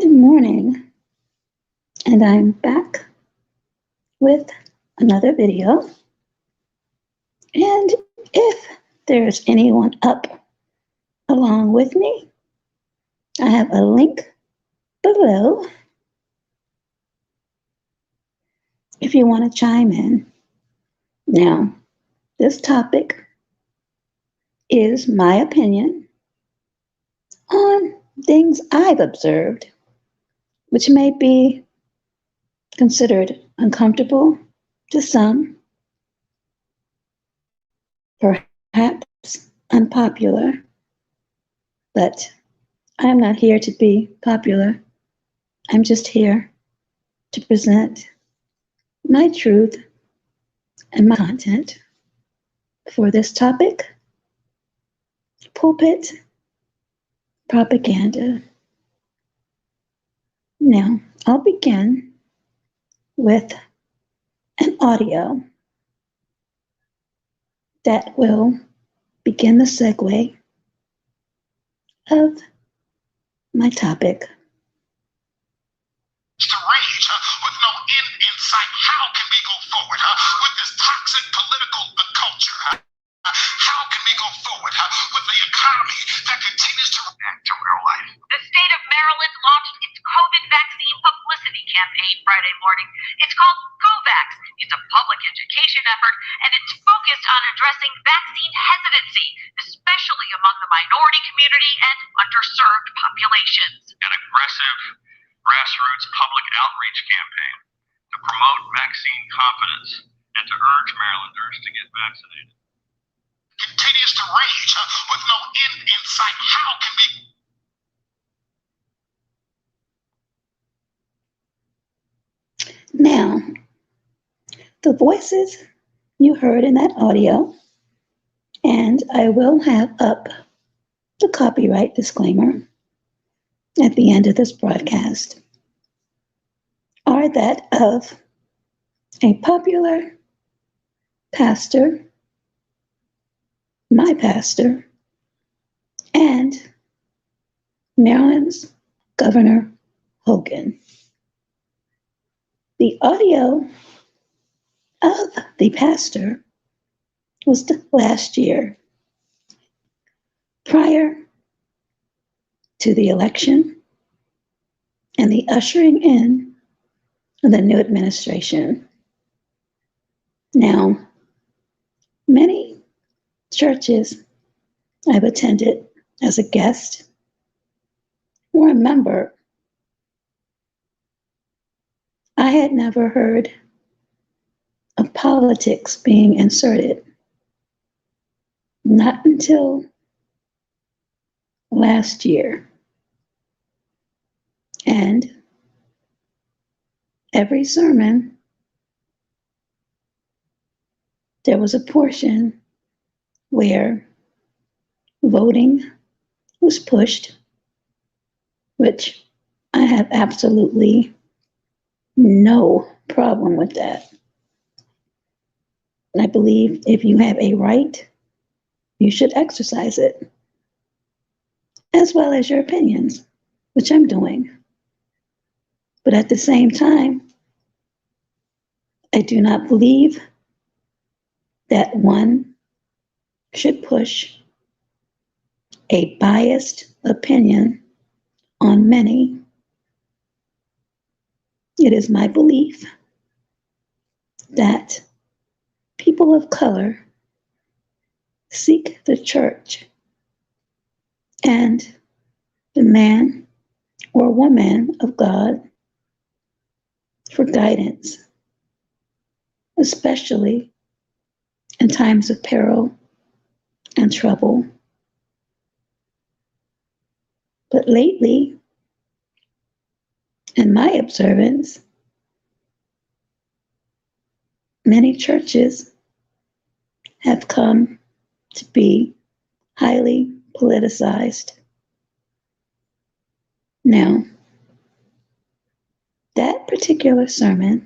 Good morning, and I'm back with another video. And if there's anyone up along with me, I have a link below if you want to chime in. Now, this topic is my opinion on things I've observed, which may be considered uncomfortable to some, perhaps unpopular, but I am not here to be popular. I'm just here to present my truth and my content for this topic: pulpit propaganda. Now, I'll begin with an audio that will begin the segue of my topic. The rage with no end in sight. How can we go forward with this toxic political culture? How can we go forward with the economy that continues to react to real life? The state of Maryland launched its COVID vaccine publicity campaign Friday morning. It's called GoVax. It's a public education effort, and it's focused on addressing vaccine hesitancy, especially among the minority community and underserved populations. An aggressive grassroots public outreach campaign to promote vaccine confidence and to urge Marylanders to get vaccinated. Continues to rage with no end in sight. How can we? Now, the voices you heard in that audio, and I will have up the copyright disclaimer at the end of this broadcast, are that of a popular pastor, my pastor, and Maryland's Governor Hogan. The audio of the pastor was last year, prior to the election and the ushering in of the new administration. Now, many churches I've attended as a guest or a member, I had never heard of politics being inserted. Not until last year. And every sermon, there was a portion where voting was pushed, which I have absolutely no problem with that. I believe if you have a right, you should exercise it, as well as your opinions, which I'm doing. But at the same time, I do not believe that one should push a biased opinion on many. It is my belief that people of color seek the church and the man or woman of God for guidance, especially in times of peril and trouble. But lately, in my observance, many churches have come to be highly politicized. Now, that particular sermon,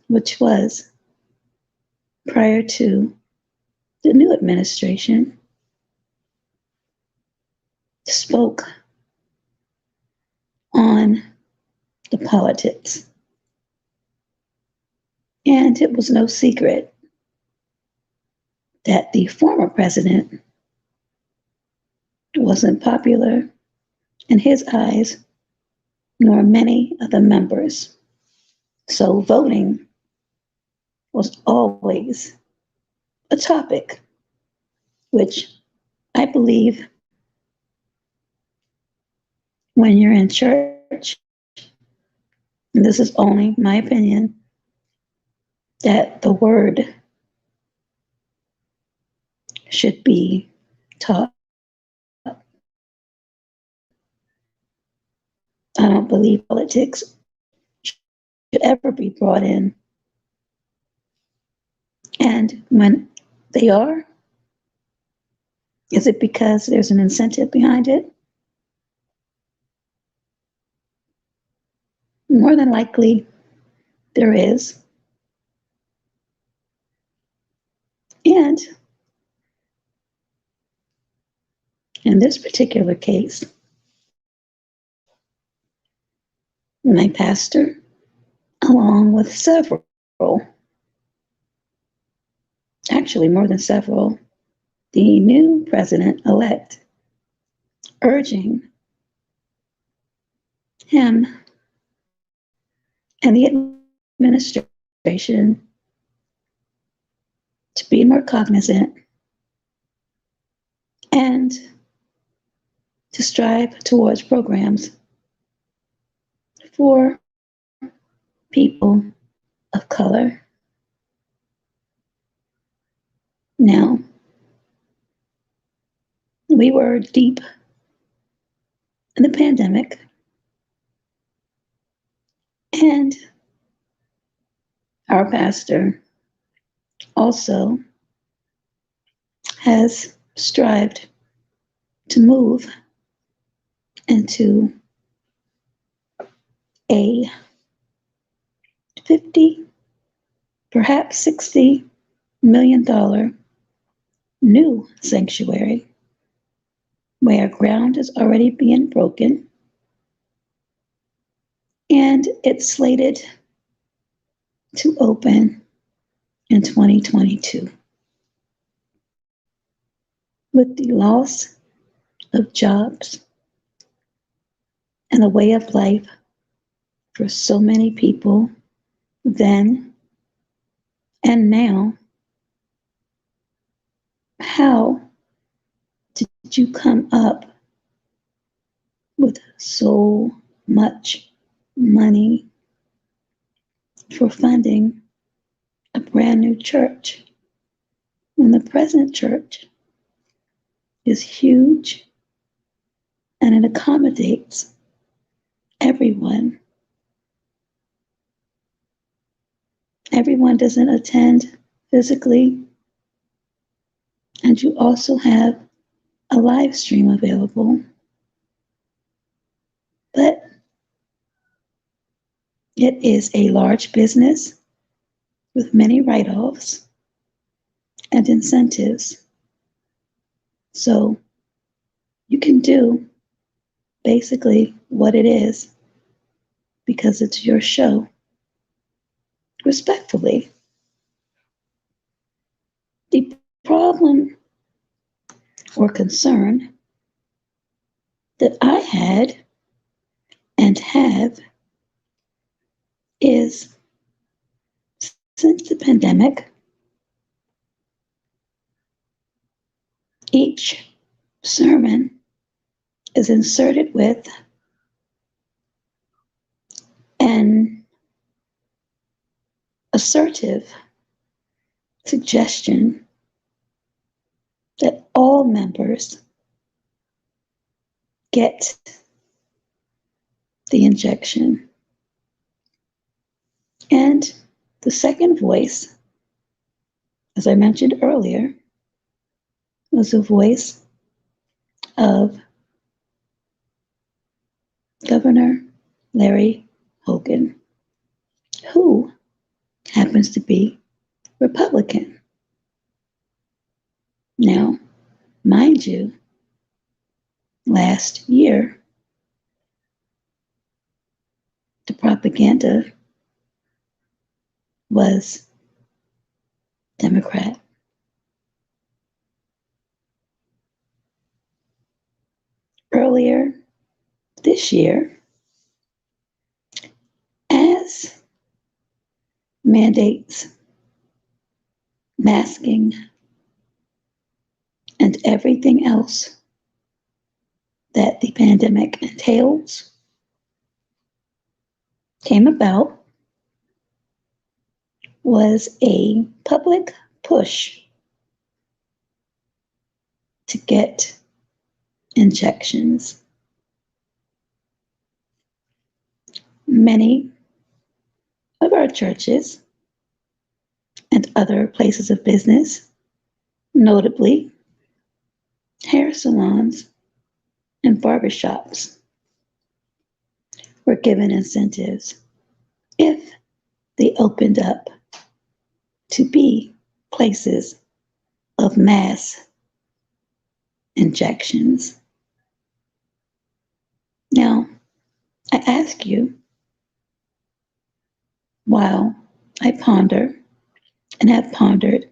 which was prior to the new administration, spoke on the politics. And it was no secret that the former president wasn't popular in his eyes, nor many of the members. So voting was always a topic, which I believe when you're in church, and this is only my opinion, that the word should be taught. I don't believe politics should ever be brought in. And when they are, is it because there's an incentive behind it? More than likely, there is. And in this particular case, my pastor, along with several, actually more than several, the new president-elect, urging him and the administration to be more cognizant and to strive towards programs for people of color. Now, we were deep in the pandemic, and our pastor also has strived to move into a 50, perhaps $60 million new sanctuary where ground is already being broken, and it's slated to open in 2022. With the loss of jobs and a way of life for so many people then and now, how did you come up with so much money for funding a brand new church when the present church is huge and it accommodates everyone? Everyone doesn't attend physically, and you also have a live stream available. But it is a large business with many write-offs and incentives. So you can do basically what it is because it's your show. Respectfully, the problem or concern that I had and have is, since the pandemic, each sermon is inserted with an assertive suggestion that all members get the injection. And the second voice, as I mentioned earlier, was the voice of Governor Larry Hogan, who happens to be Republican. Now, mind you, last year, the propaganda was Democrat. Earlier this year, as mandates, masking, and everything else that the pandemic entails came about, was a public push to get injections. Many of our churches and other places of business, notably hair salons and barbershops, were given incentives if they opened up to be places of mass injections. Now, I ask you, while I ponder and have pondered,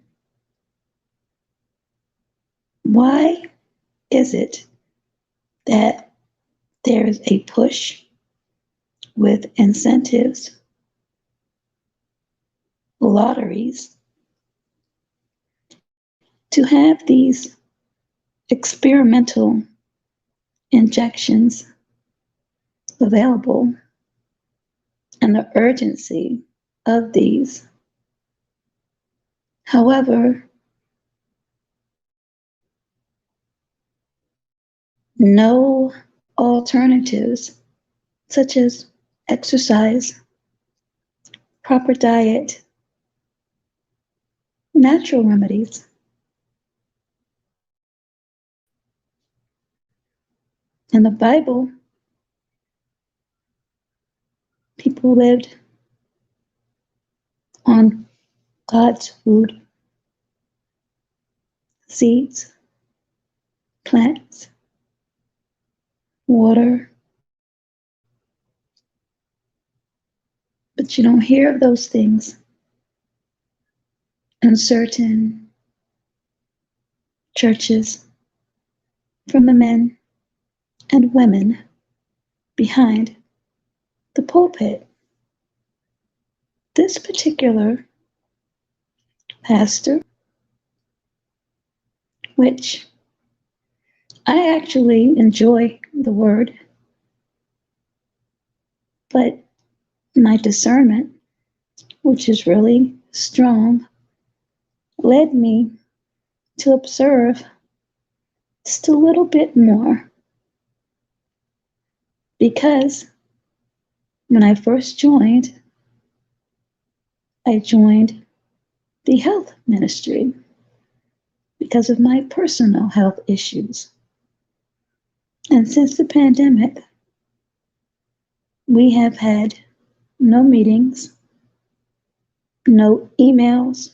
why is it that there is a push with incentives, lotteries, to have these experimental injections available, and the urgency of these? However, no alternatives such as exercise, proper diet, natural remedies. In the Bible, people lived on God's food, seeds, plants, water. But you don't hear of those things in certain churches from the men and women behind the pulpit. This particular pastor, which I actually enjoy the word, but my discernment, which is really strong, led me to observe just a little bit more. Because when I first joined, I joined the health ministry because of my personal health issues. And since the pandemic, we have had no meetings, no emails,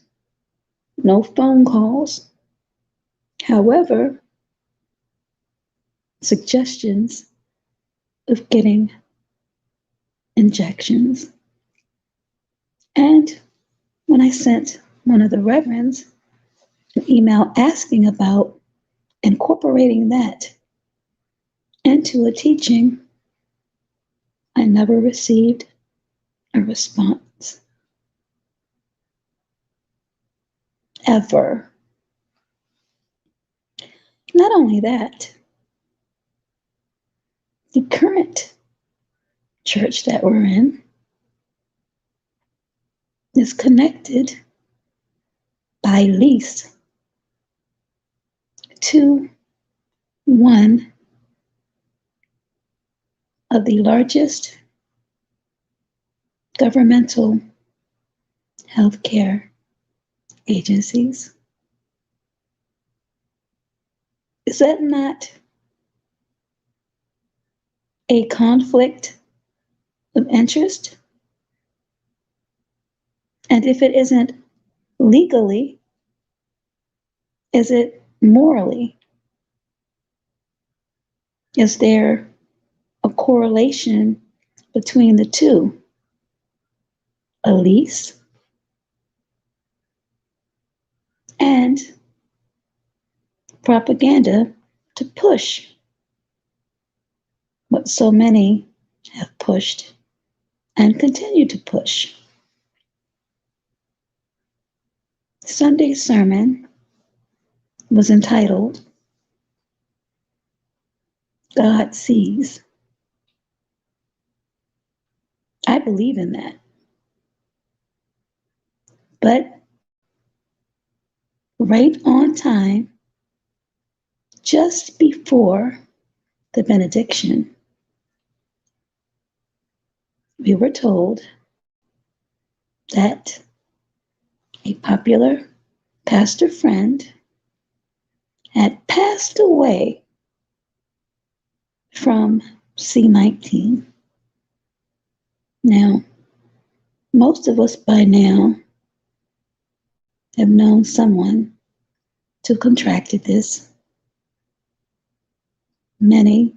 no phone calls. However, suggestions of getting injections. And when I sent one of the reverends an email asking about incorporating that into a teaching, I never received a response. Ever. Not only that, the current church that we're in is connected by lease to one of the largest governmental healthcare agencies. Is that not a conflict of interest? And if it isn't legally, is it morally? Is there a correlation between the two, a lease and propaganda to push what so many have pushed and continue to push. Sunday's sermon was entitled, God Sees. I believe in that. But right on time, just before the benediction, we were told that a popular pastor friend had passed away from C19. Now, most of us by now have known someone who contracted this. Many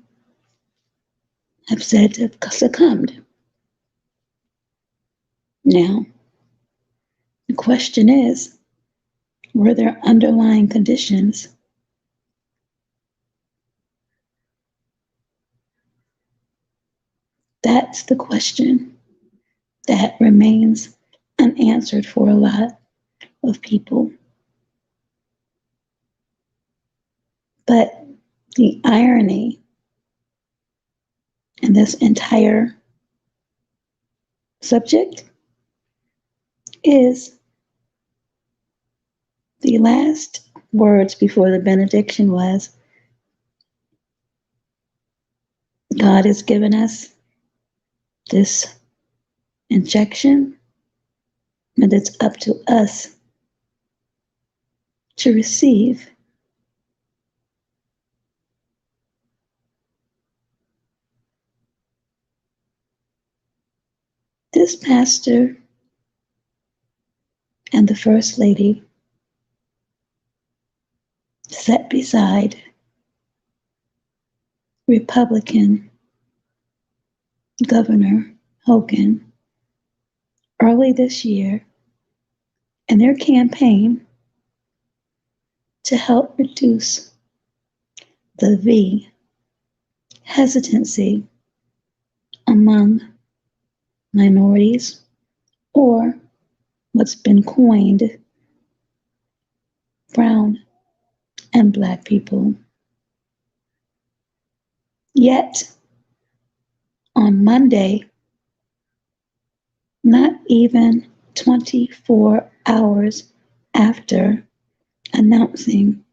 have said to have succumbed. Now, the question is, were there underlying conditions? That's the question that remains unanswered for a lot of people. But the irony in this entire subject is the last words before the benediction was, God has given us this injection, and it's up to us to receive. This pastor and the First Lady sat beside Republican Governor Hogan early this year in their campaign to help reduce the V hesitancy among minorities, or what's been coined brown and black people. Yet, on Monday, not even 24 hours after announcing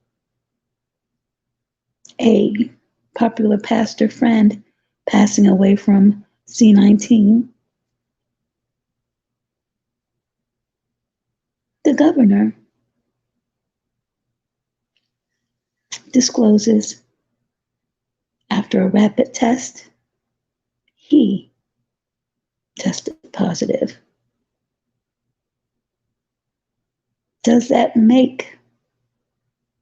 a popular pastor friend passing away from C19, the governor discloses after a rapid test, he tested positive. Does that make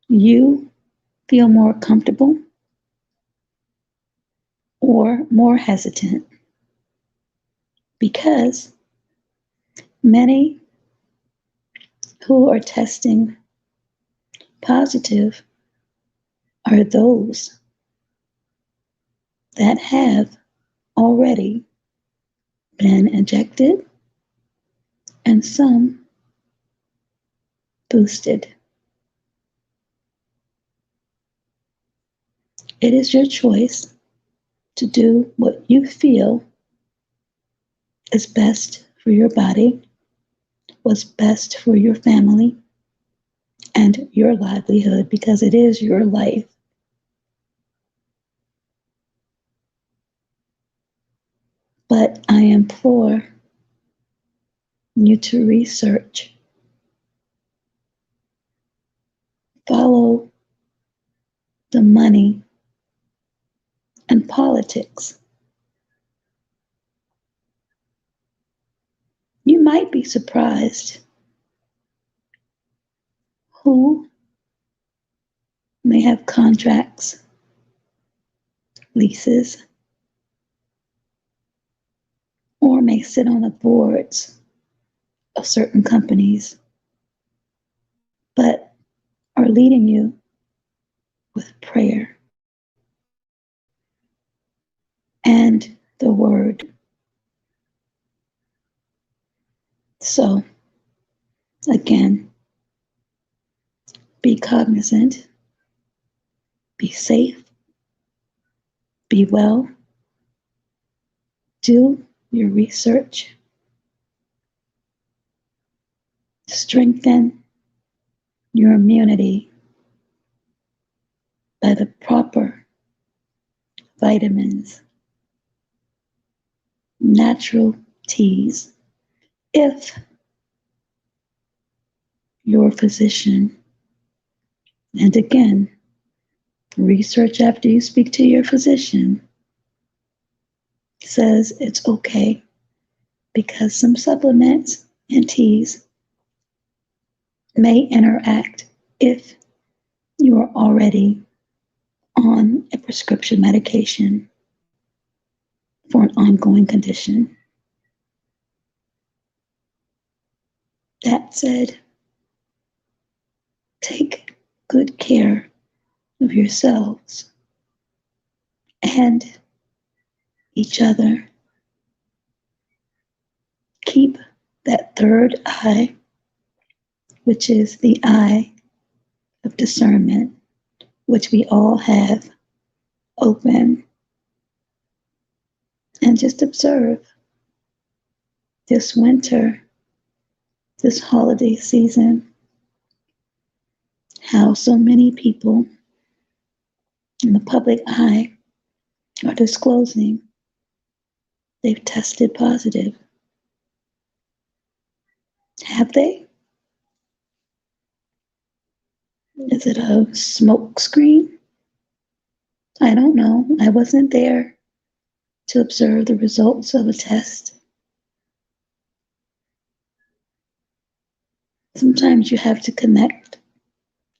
you feel more comfortable or more hesitant? Because many who are testing positive are those that have already been injected and some boosted. It is your choice to do what you feel is best for your body, what's best for your family, and your livelihood, because it is your life. But I implore you to research, follow the money and politics. You might be surprised who may have contracts, leases, or may sit on the boards of certain companies, but are leading you with prayer and the word. So, again, be cognizant, be safe, be well, do your research, strengthen your immunity by the proper vitamins, natural teas. If your physician, and again, research after you speak to your physician, says it's okay, because some supplements and teas may interact if you are already on a prescription medication for an ongoing condition. That said, take good care of yourselves and each other. Keep that third eye, which is the eye of discernment, which we all have, open, and just observe this winter, this holiday season, how so many people in the public eye are disclosing they've tested positive. Have they? Is it a smoke screen? I don't know. I wasn't there to observe the results of a test. Sometimes you have to connect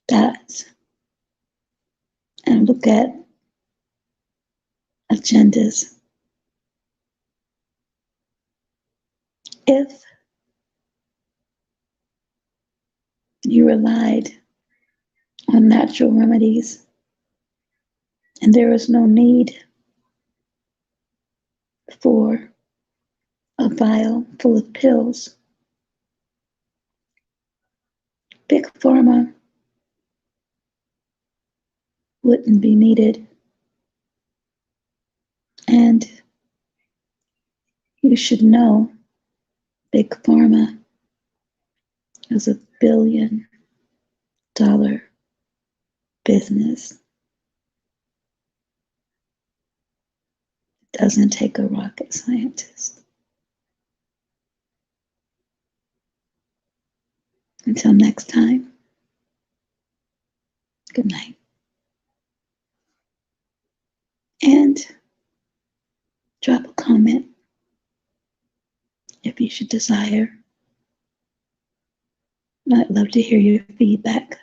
dots and look at agendas. If you relied on natural remedies and there is no need for a vial full of pills, Big Pharma wouldn't be needed. And you should know Big Pharma is $1 billion business. It doesn't take a rocket scientist. Until next time, good night. And drop a comment if you should desire. I'd love to hear your feedback.